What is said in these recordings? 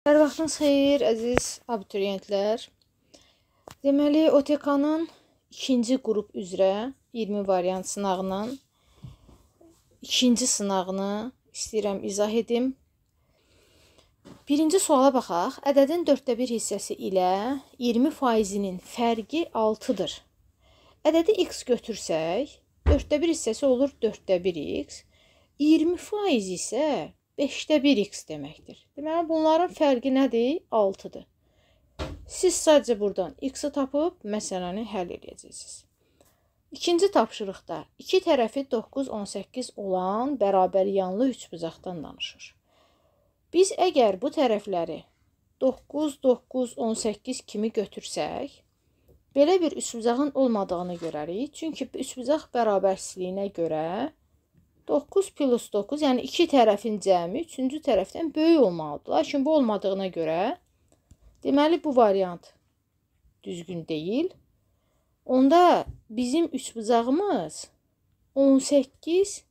Hər vaxtınız xeyir, əziz abituriyentlər. Deməli, OTK-nın ikinci qrup üzrə 20 variant sınağının ikinci sınağını istəyirəm izah edim. Birinci suala baxaq. Ədədin 1/4 hissəsi ilə 20%-nin fərqi 6-dır. Ədədi x götürsək, 1/4 hissəsi olur 4/1x, 20% isə 5/1x deməkdir. Deməli, bunların fərqi nədir? 6-dır. Siz sadəcə buradan x-i tapıb məsələni həll edəcəksiniz. İkinci tapşırıqda iki tərəfi 9, 18 olan bərabər yanlı üçbucaqdan danışır. Biz əgər bu tərəfləri 9, 9, 18 kimi götürsək, belə bir üçbucağın olmadığını görərik. Çünki üçbucaq bərabərsizliyinə görə 9 plus 9, yəni iki tərəfin cəmi üçüncü tərəfdən böyük olmalıdır. Lakin bu olmadığına görə, deməli bu variant düzgün deyil. Onda bizim üçbucağımız 18,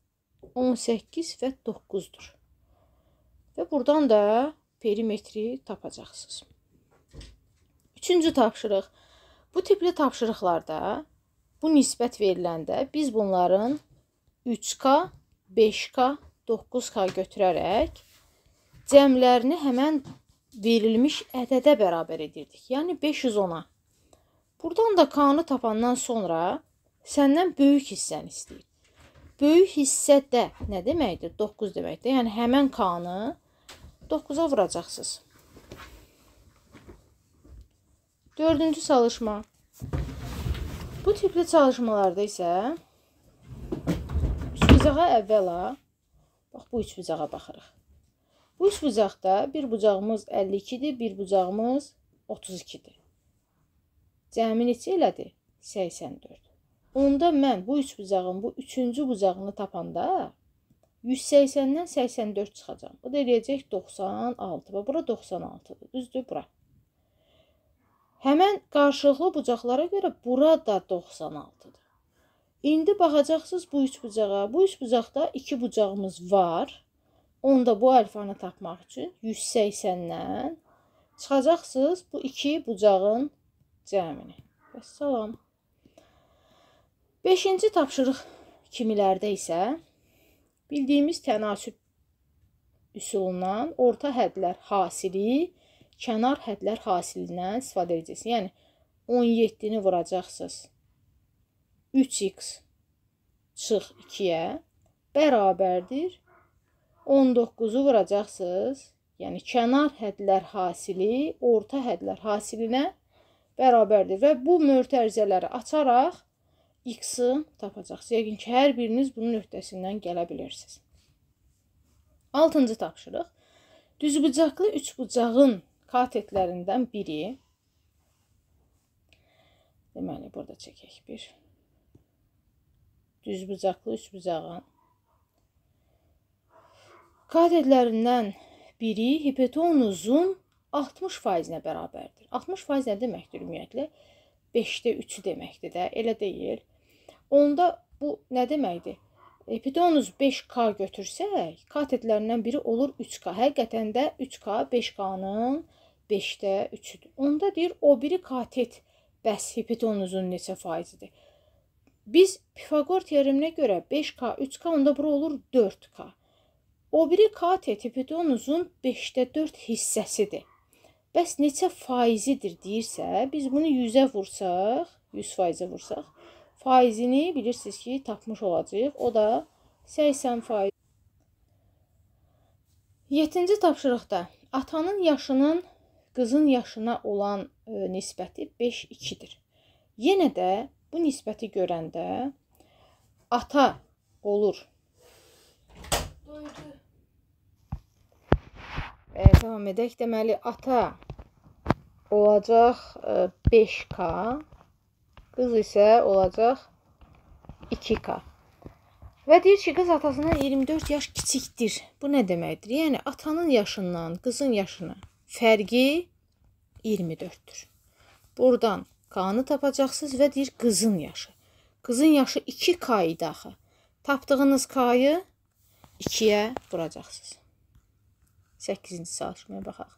18 və 9-dur. Və buradan da perimetri tapacaqsınız. Üçüncü tapşırıq. Bu tipli tapşırıqlarda bu nisbət veriləndə biz bunların 3K, 5K, 9K götürərək cəmlərini həmən verilmiş ədədə bərabər edirdik. Yəni 510-a. Buradan da K-nı tapandan sonra səndən böyük hissəni istəyir. Böyük hissə də nə deməkdir? 9 deməkdir. Yəni həmən K-nı 9-a vuracaqsınız. Dördüncü çalışma. Bu tipli çalışmalarda isə üçbucağa əvvəla, bax bu üçbucağa baxırıq. Bu üçbucaqda bir bucağımız 52-dir, bir bucağımız 32-dir. Cəmi neçə elədir? 84. Onda mən bu üçbucağın bu üçüncü bucağını tapanda 180-dən 84 çıxacam. Bu da eləyəcək 96. Və bura 96-dır. Düzdür bura. Həmən qarşılıqlı bucaqlara görə bura da 96-dır. İndi baxacaqsınız bu üçbucağa. Bu üçbucaqda iki bucağımız var. Onda bu alfanı tapmaq üçün 180-dən çıxacaqsınız bu iki bucağın cəmini. Vəssalam. Beşinci tapşırıq kimilərdə isə bildiyimiz tənasüb üsulundan orta hədlər hasili, kənar hədlər hasilindən istifadə edəcəksiniz. Yəni 17-ni vuracaqsınız 3x çıx 2-yə bərabərdir. 19-u vuracaqsınız. Yəni kənar hədlər hasili, orta hədlər hasilinə bərabərdir. Və bu mötərizələri açaraq x-i tapacaqsınız. Yəqin ki, hər biriniz bunun öhdəsindən gələ bilirsiniz. 6-cı tapşırıq. Düzbucaqlı üçbucağın katetlərindən biri. Deməli, burada çəkək bir. Düzbucaqlı üçbucağın katetlərindən biri hipotenuzun 60%-nə bərabərdir. 60% nə deməkdir ümumiyyətlə? 5/3 deməkdir də, elə deyil. Onda bu nə deməkdir? Hipotenuz 5K götürsək, katetlərindən biri olur 3K. Həqiqətən də 3K 5K-nın 5/3-üdür. Onda deyir, o biri katet bəs hipotenuzun neçə faizidir? Biz Pifaqor teoreminə görə 5K, 3K, onda bura olur 4K. O biri katet hipotenuzun 5/4 hissəsidir. Bəs neçə faizidir deyirsə, biz bunu 100-ə vursaq, 100%-ə vursaq, faizini bilirsiniz ki, tapmış olacaq. O da 80%. 7-ci tapşırıqda atanın yaşının qızın yaşına olan nisbəti 5:2-dir. Yenə də bu nisbəti görəndə ata olur. Davam edək. Deməli, ata olacaq 5K, qız isə olacaq 2K. Və deyir ki, qız atasından 24 yaş kiçikdir. Bu nə deməkdir? Yəni, atanın yaşından qızın yaşına fərqi 24-dür. Buradan K-nı tapacaqsınız və deyir qızın yaşı. Qızın yaşı 2K idi axı. Tapdığınız K-yı 2-yə vuracaqsınız. 8-ci çalışmaya baxaq.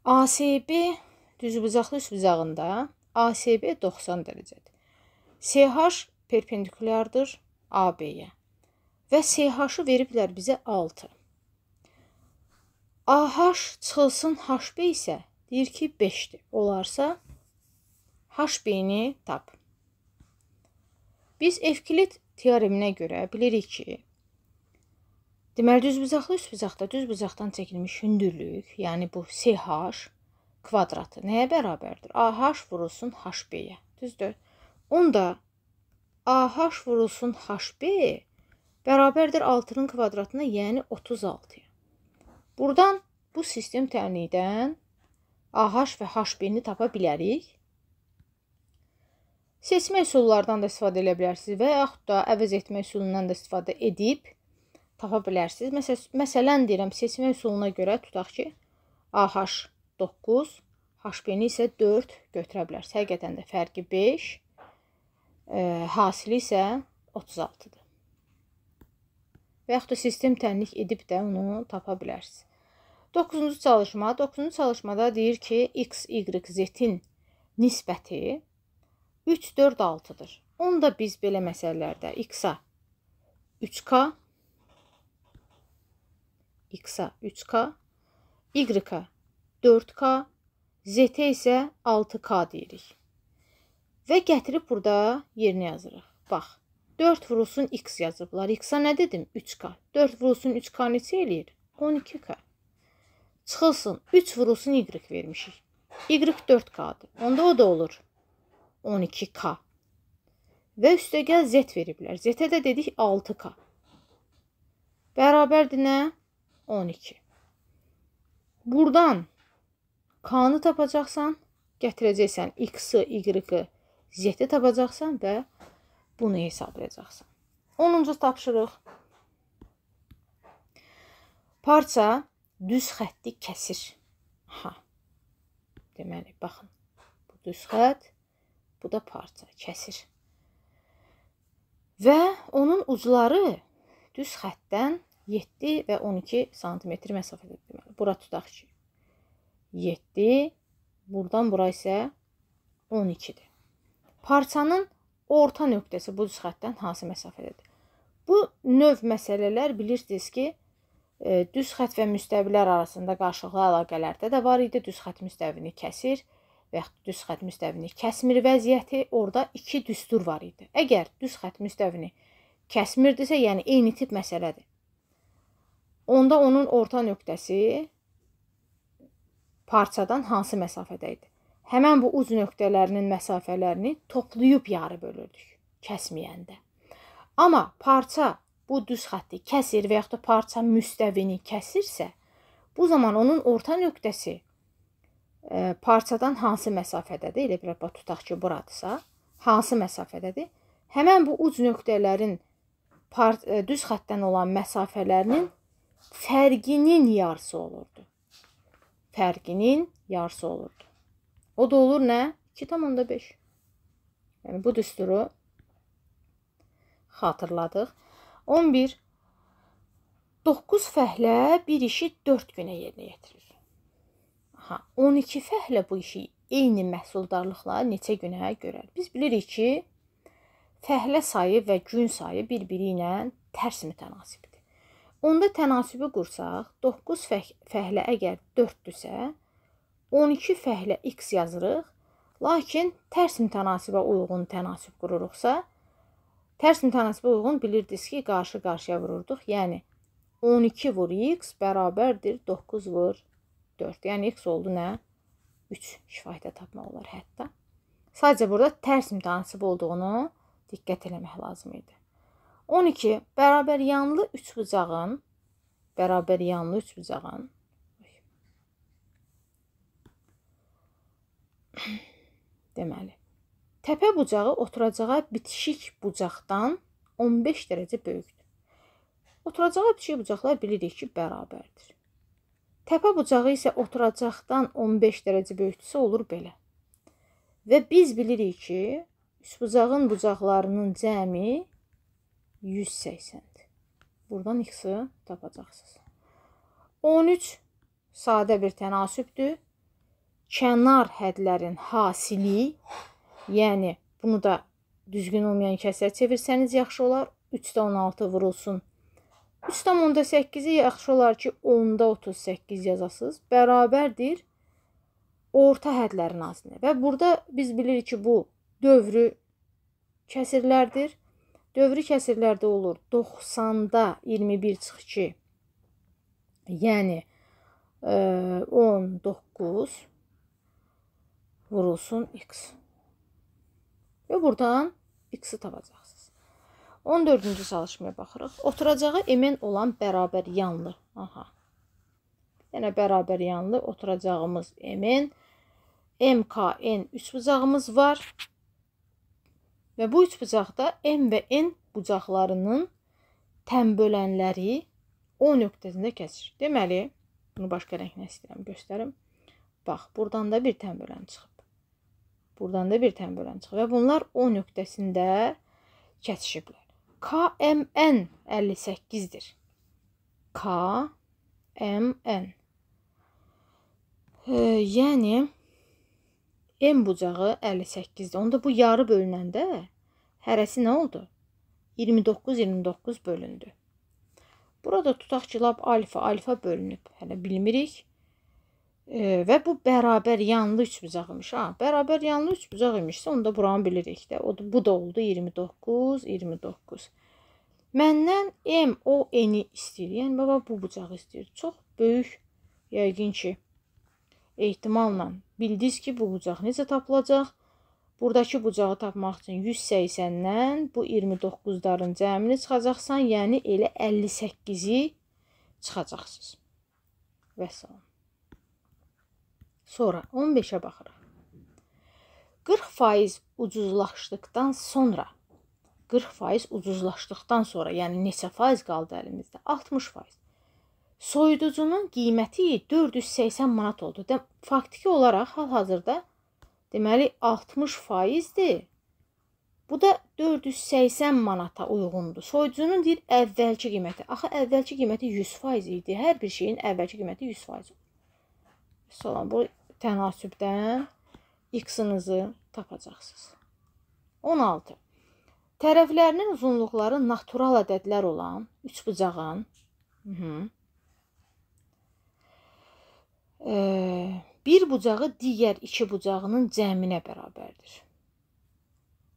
ASB düzbucaqlı üçbucağında ASB 90 dərəcədir. CH perpendikulyardır AB-yə və CH-ı veriblər bizə 6. AH çıxılsın HB isə deyir ki 5-dir. Olarsa HB-ni tap. Biz Evklid teoreminə görə bilirik ki, deməli düzbucaqlı üçbucaqda düzbucaqdan çəkilmiş hündürlük, yəni bu CH kvadratı nəyə bərabərdir? AH vurulsun HB-yə. Düzdür? Onda AH vurulsun HB bərabərdir 6-nın kvadratına, yəni 36-ya. Buradan bu sistem tənliyindən AH və HB-ni tapa bilərik. Seçmə üsullardan da istifadə edə bilərsiniz və yaxud da əvəz etmə üsulundan da istifadə edib tapa bilərsiniz. Məsələn, deyirəm, seçmə üsuluna görə tutaq ki, AH 9, HB-ni isə 4 götürə bilərsiniz. Həqiqətən də fərqi 5, hasili isə 36-dır. Və yaxud da sistem tənlik edib də onu tapa bilərsiniz. 9-cu çalışma. 9-cu çalışmada deyir ki, X, Y, Z-in nisbəti 3, 4, 6-dır. Onu da biz belə məsələlərdə X-a 3K, X-a 3K, Y-a 4K, Z-ə isə 6K deyirik. Və gətirib burada yerinə yazırıq. Bax, 4 vurulsun X yazıblar. X-a nə dedim? 3K. 4 vurulsun 3K neçə eləyir? 12K. Çıxılsın 3 vurulsun Y vermişik. Y 4K'dır. Onda o da olur 12K. Və üstəgəl Z veriblər. Z-ə də dedik 6K. Bərabərdir nə? 12. Buradan K-nı tapacaqsan, gətirəcəksən X-ı, Y-ı, Z-i tapacaqsan və bunu hesablayacaqsan. 10-cu tapşırıq. Parça düz xətti kəsir. Deməli, baxın. Bu düz xətt, bu da parça kəsir. Və onun ucları düz xəttdən 7 və 12 cm məsafədə. Deməli, bura tutaq ki, 7, buradan bura isə 12-dir. Parçanın orta nöqtəsi bu düz xəttdən hansı məsafədədir? Bu növ məsələlər bilirsiniz ki, düz xətt və müstəvilər arasında qarşılıqlı əlaqələrdə də var idi. Düz xətt müstəvini kəsir və yaxud düz xətt müstəvini kəsmir vəziyyəti. Orada iki düstur var idi. Əgər düz xətt müstəvini kəsmirdirsə, yəni eyni tip məsələdir. Onda onun orta nöqtəsi parçadan hansı məsafədə idi? Həmən bu uc nöqtələrinin məsafələrini toplayıb yarı bölürdük, kəsməyəndə. Amma parça bu düz xətti kəsir və yaxud da parça müstəvini kəsirsə, bu zaman onun orta nöqtəsi parçadan hansı məsafədədir? Elə bir tutaq ki, buradırsa, hansı məsafədədir? Həmən bu uc nöqtələrin düz xəttdən olan məsafələrinin fərqinin yarısı olurdu. Fərqinin yarısı olurdu. O da olur nə? 2,5. Yəni, bu düsturu xatırladıq. 11. 9 fəhlə bir işi 4 günə yerinə yetirir. 12 fəhlə bu işi eyni məhsuldarlıqla neçə günə görər? Biz bilirik ki, fəhlə sayı və gün sayı bir-biri ilə tərs mütənasibdir. Onda tənasibi qursaq, 9 fəhlə əgər 4-dürsə, 12 fəhlə X yazırıq, lakin tərs mütənasibə uyğun tənasib qururuqsa, tərs mütənasibə uyğun bilirdiniz ki, qarşı-qarşıya vururduq. Yəni, 12 vur X bərabərdir 9 vur 4. Yəni, X oldu nə? 3 şifahidə tapmaq olar hətta. Sadəcə burada tərs mütənasib olduğunu diqqət eləmək lazım idi. 12 bərabər yanlı üçbucağın deməli, təpə bucağı oturacağa bitişik bucaqdan 15 dərəcə böyükdür. Oturacağa bitişik bucaqlar bilirik ki, bərabərdir. Təpə bucağı isə oturacaqdan 15 dərəcə böyükdürsə olur belə. Və biz bilirik ki, üçbucağın bucaqlarının cəmi 180-dir. Buradan X-ı tapacaqsınız. 13 sadə bir tənasübdür. kənar hədlərin hasili, yəni bunu da düzgün olmayan kəsrə çevirsəniz yaxşı olar. 3/16 vurulsun 3/8-i yaxşı olar ki, 10/38 yazasınız. Bərabərdir orta hədlərin hasili. Və burada biz bilirik ki, bu dövrü kəsirlərdir. Dövrü kəsirlərdə olur 90-da 21 çıx 2, yəni 19 vurulsun x. Və buradan x-i tapacaqsınız. 14-cü çalışmaya baxırıq. Oturacağı emin olan bərabər yanlı. Aha. Yəni bərabər yanlı oturacağımız emin. MKN üçbucağımız var. Və bu üçbucaqda M və N bucaqlarının tənbölənləri O nöqtəsində kəsir. Deməli, bunu başqa rənglə istəyirəm, göstərim. Bax, buradan da bir tənbölən çıxıb. Buradan da bir tənbölən çıxıb. Və bunlar O nöqtəsində kəsişiblər. KMN 58-dir. KMN. Yəni, M bucağı 58-dir. Onda bu yarı bölünəndə hərəsi nə oldu? 29 bölündü. Burada tutaq ki, lab alfa bölünüb. Hələ bilmirik. Və bu bərabər yanlı üçbucaq imiş. Bərabər yanlı üçbucaq imişsə, onda buranı bilirik də. Bu da oldu 29. Məndən M, O, N-i istəyir. Yəni, baba bu bucağı istəyir. Çox böyük, yəqin ki, ehtimalla bildiniz ki, bu bucaq necə tapılacaq? Buradakı bucağı tapmaq üçün 180-dən bu 29-ların cəmini çıxacaqsan, yəni elə 58-i çıxacaqsınız. Və salam. Sonra 15-ə baxırıq. 40% ucuzlaşdıqdan sonra, 40% ucuzlaşdıqdan sonra, yəni neçə faiz qaldı əlimizdə? 60%. Soyuducunun qiyməti 480 manat oldu. Faktiki olaraq hal-hazırda deməli 60%-dir. Bu da 480 manata uyğundur. Soyuducunun deyir əvvəlki qiyməti. Axı əvvəlki qiyməti 100% idi. Hər bir şeyin əvvəlki qiyməti 100% olur. Sonra bu tənasübdən x-ınızı tapacaqsınız. 16. Tərəflərinin uzunluqları natural ədədlər olan üçbucağın bir bucağı digər iki bucağının cəminə bərabərdir.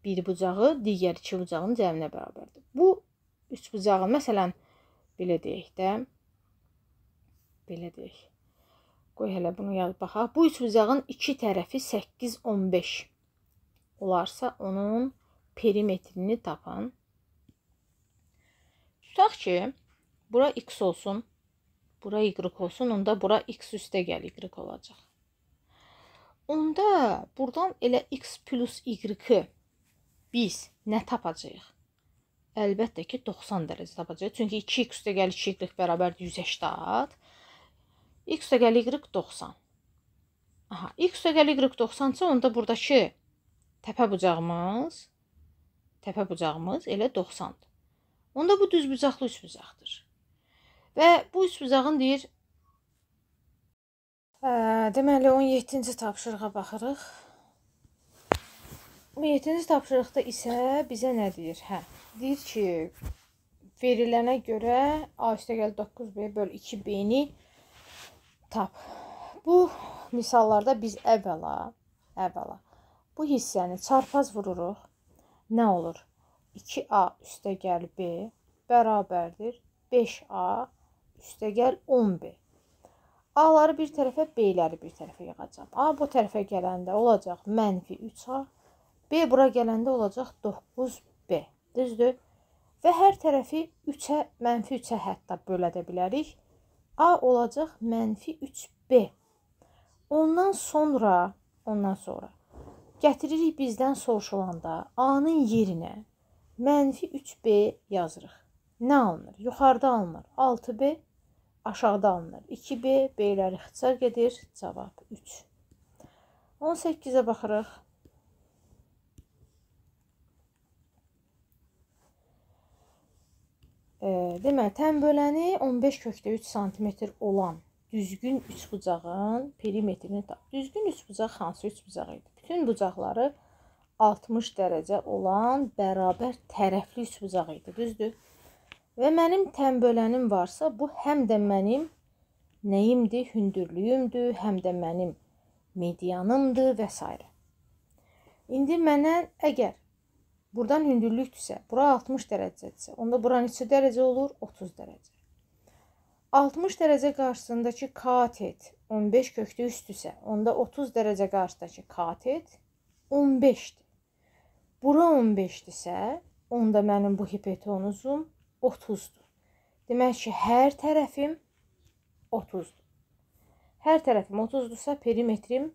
Bir bucağı digər iki bucağının cəminə bərabərdir. Bu üç bucağın, məsələn, belə deyək də, belə deyək. Qoy hələ bunu yazıb baxaq. Bu üç bucağın iki tərəfi 8-15 olarsa, onun perimetrini tapan. Tutaq ki, bura x olsun. Bura y olsun, onda bura x üstə gəl y olacaq. Onda buradan elə x plus y-i biz nə tapacağıq? Əlbəttə ki, 90 dərəcə tapacağıq. Çünki 2x üstə gəl 2y bərabərdir 180. X üstə gəl y 90. Aha, x üstə gəl y 90-sa, onda buradakı təpə bucağımız elə 90-dır. Onda bu düz bucaqlı üç bucaqdır. Və bu üç bucağın deyir, deməli 17-ci tapşırığa baxırıq. 17-ci tapşırıqda isə bizə nə deyir? Deyir ki, verilənə görə A üstə gəl 9B böl 2B-ni tap. Bu misallarda biz əvvəla bu hissəni çarpaz vururuq. Nə olur? 2A üstə gəl B bərabərdir 5A üstə gəl 10B. A-ları bir tərəfə, B-ləri bir tərəfə yığacaq. A bu tərəfə gələndə olacaq mənfi 3A. B bura gələndə olacaq 9B. Düzdür? Və hər tərəfi 3-ə, mənfi 3-ə hətta bölə də bilərik. A olacaq mənfi 3B. Ondan sonra gətiririk bizdən soruşulanda A-nın yerinə mənfi 3B yazırıq. Nə alınır? Yuxarıda alınır 6B, aşağıda alınır 2B, B-ləri ixtisar gedir, cavab 3. 18-ə baxırıq. Deməli, tənböləni 15 kökdə 3 cm olan düzgün üçbucağın perimetrini tap. Düzgün üçbucaq hansı üçbucaq idi? Bütün bucaqları 60 dərəcə olan bərabər tərəfli üçbucaq idi, düzdür? Və mənim tənbölənim varsa, bu həm də mənim nəyimdir? Hündürlüyümdür, həm də mənim medianımdır və s. İndi mənə əgər buradan hündürlükdürsə, bura 60 dərəcədirsə, onda bura neçə dərəcə olur? 30 dərəcə. 60 dərəcə qarşısındakı katet 15 kökdə üstdürsə, onda 30 dərəcə qarşısındakı katet 15-dir. Bura 15-dirsə, onda mənim bu hipotenuzum 30-dur. Demək ki, hər tərəfim 30-dur. Hər tərəfim 30-dursa, perimetrim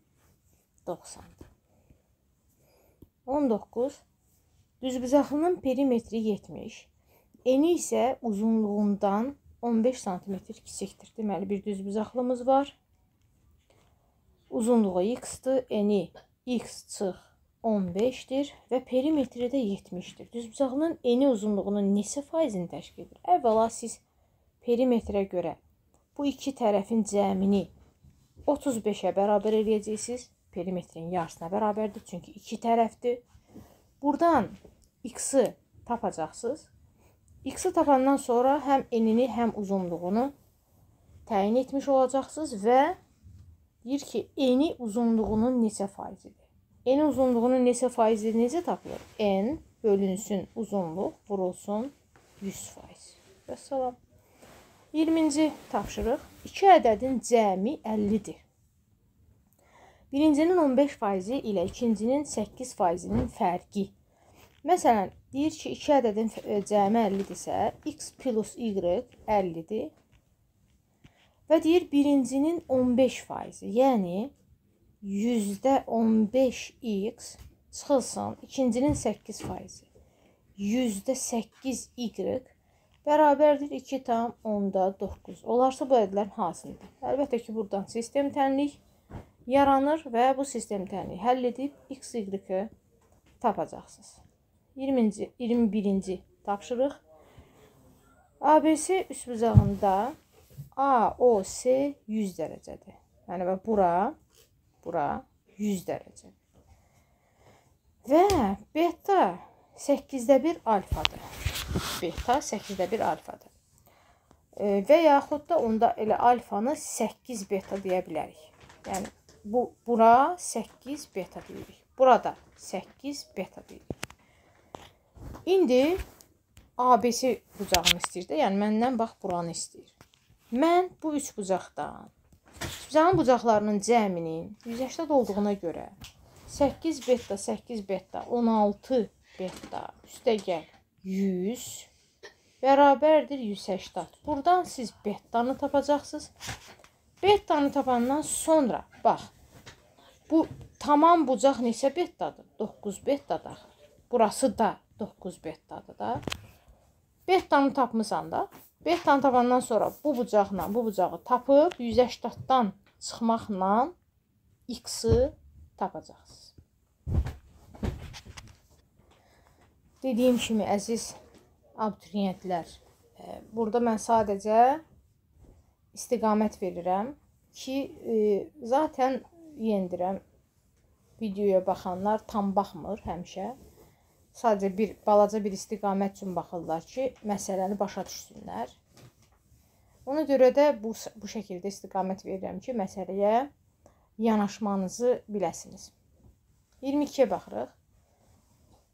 90-dır. 19. Düzbucaqlının perimetri 70. Eni isə uzunluğundan 15 cm kiçikdir. Deməli, bir düzbucaqlımız var. Uzunluğu x-dır, eni x çıx 15-dir və perimetri də 70-dir. Düzbucaqlının eni uzunluğunun neçə faizini təşkil edir? Əvvəla siz perimetrə görə bu iki tərəfin cəmini 35-ə bərabər eləyəcəksiniz. Perimetrin yarısına bərabərdir, çünki iki tərəfdir. Buradan x-i tapacaqsınız. X-i tapandan sonra həm enini, həm uzunluğunu təyin etmiş olacaqsınız və deyir ki, eni uzunluğunun neçə faizidir? Eni uzunluğunun neçə faizidir? Necə tapılır? N bölünsün uzunluq vurulsun 100%. Vəssalam. 20-ci tapşırıq. 2 ədədin cəmi 50-dir. Birincinin 15% ilə ikincinin 8%-nin fərqi. Məsələn, deyir ki, 2 ədədin cəmi 50-dirsə, x plus y 50-dir. Və deyir, birincinin 15%, yəni %15x çıxılsın, ikincinin 8%, %8y bərabərdir 2,9. Olarsa bu ədədlərin hansındır? Əlbəttə ki, buradan sistem tənlik yaranır və bu sistem tənliyi həll edib x, y-i tapacaqsınız. 21-ci tapşırıq. ABC üçbucağında AOC 100 dərəcədir. Yəni, bura 100 dərəcə. Və beta 8/1 alfadır. Beta 8/1 alfadır. Və yaxud da onda elə alfanı 8 beta deyə bilərik. Yəni, bura 8 beta deyirik. Burada 8 beta deyirik. İndi ABC bucağını istəyir də, yəni məndən bax buranı istəyir. Mən bu üç bucaqdan, bucağın bucaqlarının cəminin 180 olduğuna görə 8 beta, 8 beta, 16 beta, üstəgəl 100 bərabərdir 180. Buradan siz betanı tapacaqsınız. Betanı tapandan sonra, bax, bu tamam bucaq neçə betadır? 9 betadır. Burası da 9 betadır da. Betanı tapmısan da. Betanı tapandan sonra bu bucaqla bu bucağı tapıb 180-dan çıxmaqla x-i tapacaqsınız. Dediyim kimi, əziz abituriyentlər, burada mən sadəcə istiqamət verirəm ki, zaten yendirəm, videoya baxanlar tam baxmır həmişə. Sadəcə balaca bir istiqamət üçün baxırlar ki, məsələni başa düşsünlər. Ona görə də bu şəkildə istiqamət verirəm ki, məsələyə yanaşmanızı biləsiniz. 22-yə baxırıq.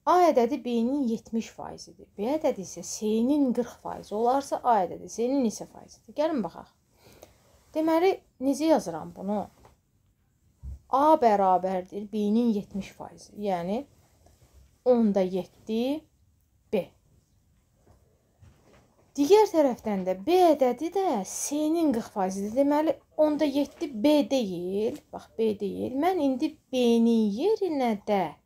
A ədədi B-nin 70%-dir. B ədədi isə C-nin 40% olarsa, A ədədi C-nin neçə faizidir? Gəlin baxaq. Deməli, necə yazıram bunu? A bərabərdir B-nin 70%. Yəni, 10/7 B. Digər tərəfdən də B ədədi də C-nin 40%-dir. Deməli, 10/7 B deyil. Bax, B deyil. Mən indi B-nin yerinə də,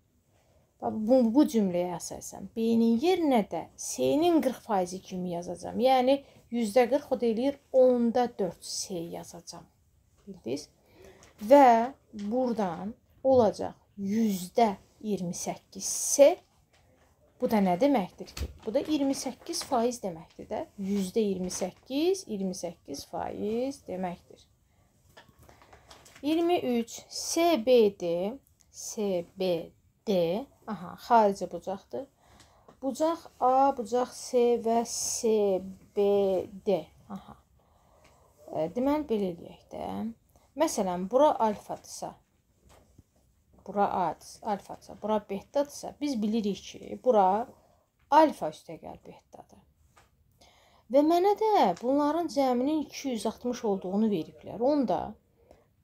bu cümləyə əsasən, B-nin yerinə də C-nin 40% kimi yazacağım. Yəni, %40 o deyir, 10/4 C yazacağım. Bildiniz? Və buradan olacaq %28 C. Bu da nə deməkdir ki? Bu da 28% deməkdir də. %28, 28% deməkdir. 23 CBD. Aha, xarici bucaqdır. Bucaq A, bucaq C və CBD. Aha. Deməli belə eləyək də. Məsələn, bura alfadırsa, bura alfadırsa, bura betadırsa, biz bilirik ki, bura alfa üstəgəl betadır. Və mənə də bunların cəminin 260 olduğunu veriblər. Onda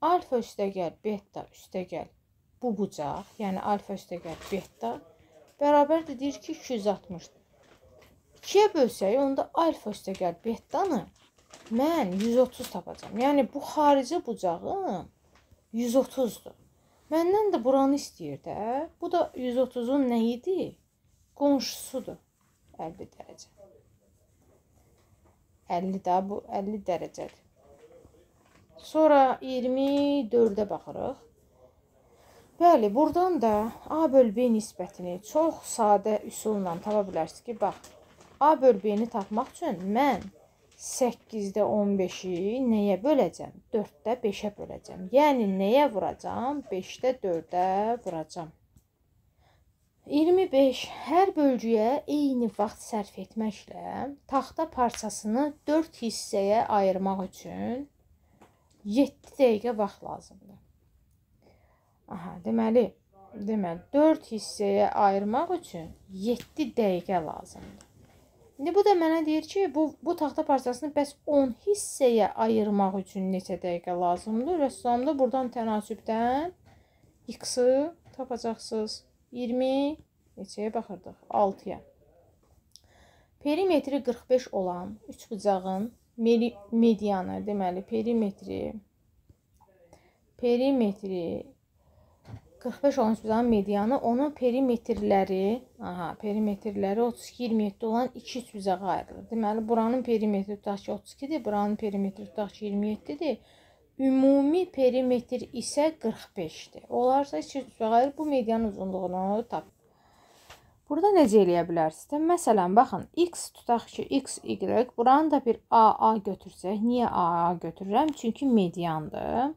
alfa üstəgəl beta üstəgəl bu bucaq, yəni alfa üstəgəl beta bərabərdir deyir ki 260. 2-yə bölsək, onda alfa üstəgəl betanı mən 130 tapacağam. Yəni bu xarici bucağım 130-dur. Məndən də buranı istəyir də. Bu da 130-un nə idi? Qonşusudur. 50 dərəcə. 50 də bu 50 dərəcədir. Sonra 24-ə baxırıq. Bəli, buradan da A böl B nisbətini çox sadə üsulla tapa bilərsiniz ki, bax, A böl B-ni tapmaq üçün mən 8-də 15-i nəyə böləcəm? 4-də 5-ə böləcəm. Yəni, nəyə vuracam? 5-də 4-ə vuracam. 25. Hər bölgüyə eyni vaxt sərf etməklə taxta parçasını 4 hissəyə ayırmaq üçün 7 dəqiqə vaxt lazımdır. Aha, deməli 4 hissəyə ayırmaq üçün 7 dəqiqə lazımdır. İndi bu da mənə deyir ki, bu taxta parçasını bəs 10 hissəyə ayırmaq üçün neçə dəqiqə lazımdır? Rəssamda buradan tənasübdən x-ı tapacaqsınız. 20 neçəyə baxırdıq? 6-ya. Perimetri 45 olan 3 bucağın medianı, deməli perimetri 45 olan 3 bucağın medianı, onun perimetrləri 32-27 olan 2 3 bucağa ayrılır. Deməli, buranın perimetri tutaq ki 32-dir, buranın perimetri tutaq ki 27-dir. Ümumi perimetr isə 45-dir. Olarsa 2 3 bucağa ayrılır, bu medianın uzunluğunu tap. Burada necə eləyə bilərsiniz? Məsələn, baxın, x tutaq ki, x, y, buranı da bir a götürsək. Niyə a götürürəm? Çünki mediandır.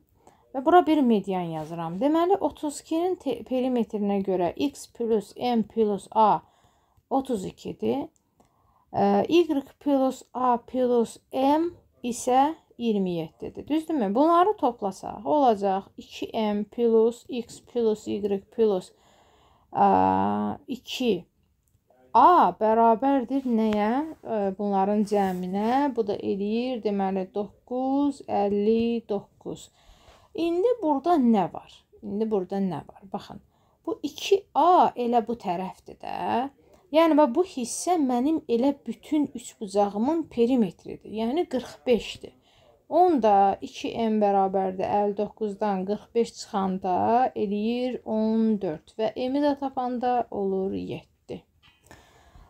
Və bura bir median yazıram. Deməli, 32-nin perimetrinə görə x plus m plus a 32-dir. Y plus a plus m isə 27-dir. Düzdürmü? Bunları toplasaq, olacaq 2m plus x plus y plus 2a bərabərdir nəyə? Bunların cəminə. Bu da eləyir, deməli, 959. İndi burada nə var? Baxın, bu 2a elə bu tərəfdir də. Yəni, bu hissə mənim elə bütün 3 bucağımın perimetridir. Yəni, 45-dir. Onda 2m bərabərdir 59-dan 45 çıxanda eləyir 14 və m-i də tapanda olur 7.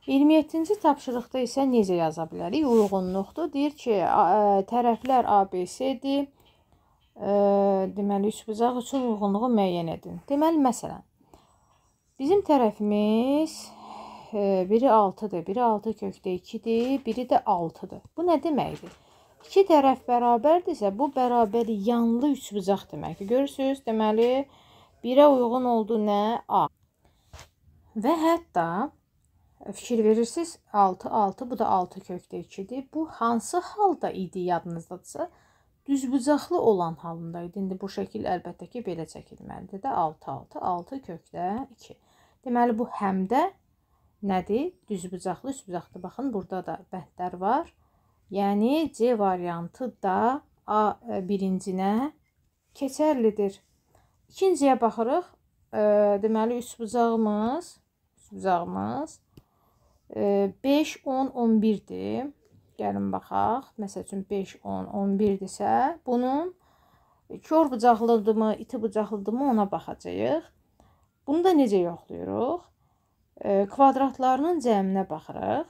27-ci tapşırıqda isə necə yaza bilərik? Uyğunluqdur. Deyir ki, tərəflər ABC-dir. Deməli, 3 bucaq üçün uyğunluğu müəyyən edin. Deməli, məsələn, bizim tərəfimiz biri 6-dır, biri 6 kökdə 2-dir, biri də 6-dır. Bu nə deməkdir? 2 tərəf bərabərdirsə, bu bərabəri yanlı 3 bucaq deməkdir. Görürsünüz, deməli, 1-ə uyğun oldu nə? A. Və hətta fikir verirsiniz, 6, bu da 6 kökdə 2-dir. Bu hansı halda idi yadınızdadırsa? Düzbucaqlı olan halındaydı. İndi bu şəkil əlbəttə ki, belə çəkilməlidir də 6 kökdə 2. Deməli, bu həm də nədir? Düzbucaqlı, üçbucaqlı. Baxın, burada da bəndlər var. Yəni, C variantı da birincinə keçərlidir. İkinciyə baxırıq. Deməli, üçbucağımız 5, 10, 11-dir. Gəlin baxaq. Məsəl üçün 5, 10, 11-dirsə, bunun kör bucaqlıdırmı, iti bucaqlıdırmı ona baxacağıq. Bunu da necə yoxlayırıq? Kvadratlarının cəminə baxırıq.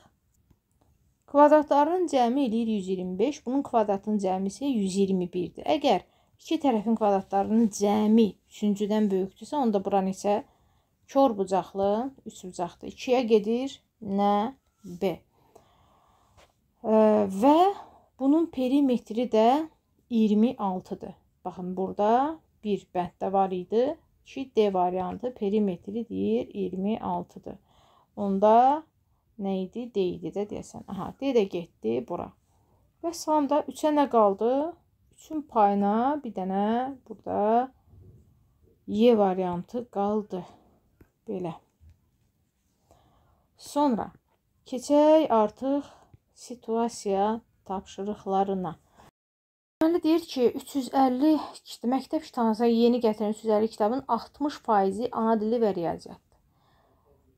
Kvadratlarının cəmi eləyir 125, bunun kvadratının cəmi isə 121-dir. Əgər iki tərəfin kvadratlarının cəmi 3-cüdən böyükdürsə, onda bura neçə? Kör bucaqlı, 3 bucaqdır. 2-yə gedir nə? B. Və bunun perimetri də 26-dır. Baxın, burada bir bənddə var idi ki, D variantı perimetri deyir 26-dır. Onda nə idi? D idi də deyəsən. Aha, D də getdi bura. Və sonda 3-ə nə qaldı? 3-ün payına bir dənə burada Y variantı qaldı. Belə. Sonra keçək artıq situasiya tapşırıqlarına. Deməli deyir ki, 350 məktəb kitabına yeni gətirən 350 kitabın 60% ana dili və riyaziyyatdır.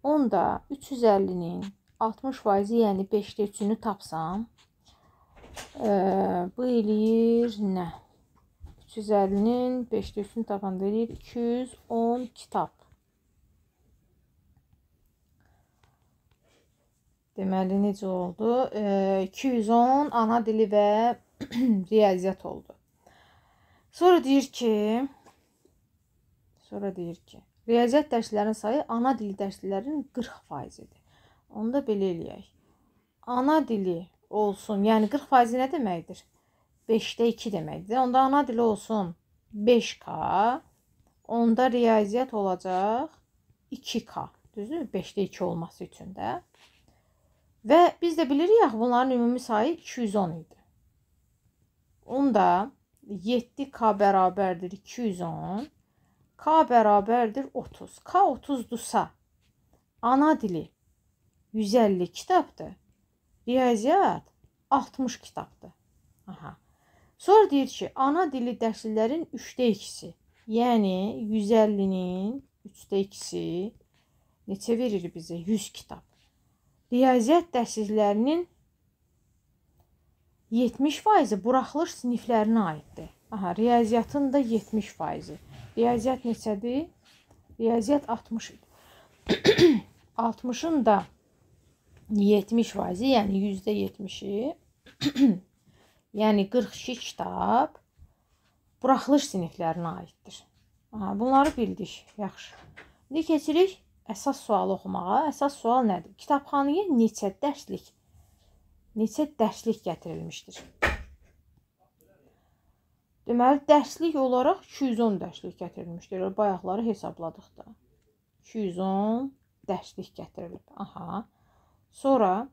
Onda 350-nin 60%, yəni 5-də 3-ünü tapsam, bu eləyir nə? 350-nin 5-də 3-ünü tapanda eləyir 210 kitab. Deməli, necə oldu? 210 ana dili və riyaziyyat oldu. Sonra deyir ki, riyaziyyat dərslərinin sayı ana dili dərslərinin 40%-dir. Onda belə eləyək. Ana dili olsun, yəni 40% nə deməkdir? 5-də 2 deməkdir. Onda ana dili olsun 5K, onda riyaziyyat olacaq 2K. Düzdür? 5-də 2 olması üçün də. Və biz də bilirik axı, bunların ümumi sayı 210 idi. Onda 7K bərabərdir 210, K bərabərdir 30. K 30-dursa, ana dili 150 kitabdır, riyaziyyat 60 kitabdır. Aha. Sonra deyir ki, ana dili dərslərin 3-də 2-si, yəni 150-nin 3-də 2-si neçə verir bizə? 100 kitab. Riyaziyyat dərsliklərinin 70% buraxılış siniflərinə aiddir. Aha, riyaziyyatın da 70%. Riyaziyyat neçədir? Riyaziyyat 60 idi. 60-ın da 70%, yəni %70-i, yəni 42 kitab buraxılış siniflərinə aiddir. Aha, bunları bildik. Yaxşı. İndi keçirik əsas sualı oxumağa. Əsas sual nədir? Kitabxanaya neçə dərslik gətirilmişdir? Deməli, dərslik olaraq 210 dərslik gətirilmişdir. Bayaqları hesabladıq da. 210 dərslik gətirilib. Aha. Sonra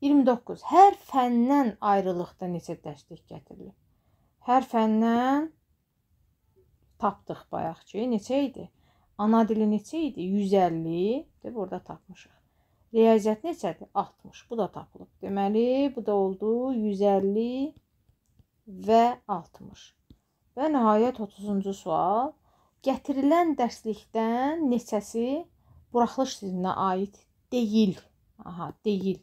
29. Hər fəndən ayrılıqda neçə dərslik gətirilib? Hər fəndən tapdıq bayaq ki, neçə idi? Ana dili neçə idi? 150. Burada tapmışıq. Riyaziyyat neçədir? 60. Bu da tapılıb. Deməli, bu da oldu 150 və 60. Və nəhayət 30-cu sual. Gətirilən dərslikdən neçəsi buraxılış sinifinə aid deyil? Aha, deyil.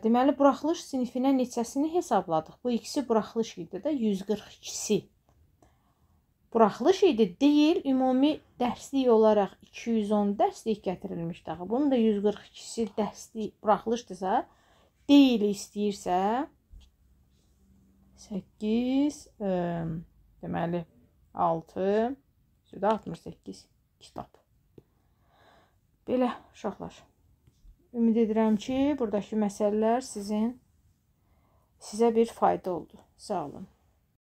Deməli, buraxılış sinifinə neçəsini hesabladıq? Bu ikisi buraxılış idi də 142-si. Buraxılış idi, deyil, ümumi dərslik olaraq 210 dərslik gətirilmişdir. Bunun da 142-si dərslik buraxılışdırsa, deyil istəyirsə 8, deməli 6, 68 kitab. Belə uşaqlar. Ümid edirəm ki, buradakı məsələlər sizə bir fayda oldu. Sağ olun.